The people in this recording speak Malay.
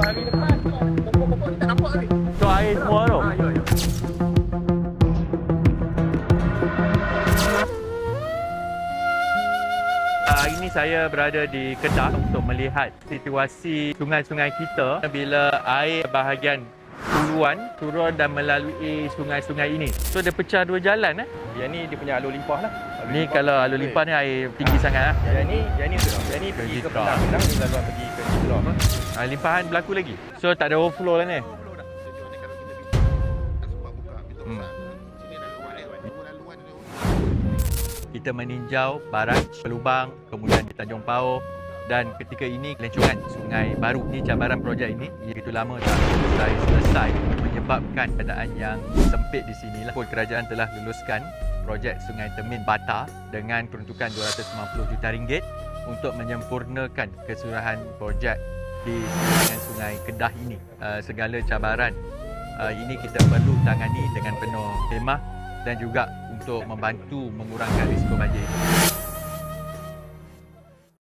hari depan pokok-pokok ni tak nampak ni. So air semua tu. Ya, ya. Hari ini saya berada di Kedah untuk melihat situasi sungai-sungai kita bila air bahagian huluan turun dan melalui sungai-sungai ini. So dia pecah dua jalan. Yang ni dia punya alur limpah lah. Ni kalau alur limpah ni air tinggi sangat. Yang ni pergi ke Penang, ni laluan pergi ke Jitra. Limpahan berlaku lagi. So tak ada overflow lah ni. Kita meninjau barrage Pelubang, kemudian di Tanjung Pao, dan ketika ini kelencongan Sungai Baru. Ini cabaran projek ini begitu lama tak selesai menyebabkan keadaan yang sempit di sinilah. Kerajaan telah luluskan projek Sungai Temin Bata dengan peruntukan RM290 juta untuk menyempurnakan keseluruhan projek di Sungai Kedah ini. Segala cabaran ini kita perlu tangani dengan penuh hemah dan juga untuk membantu mengurangkan risiko banjir.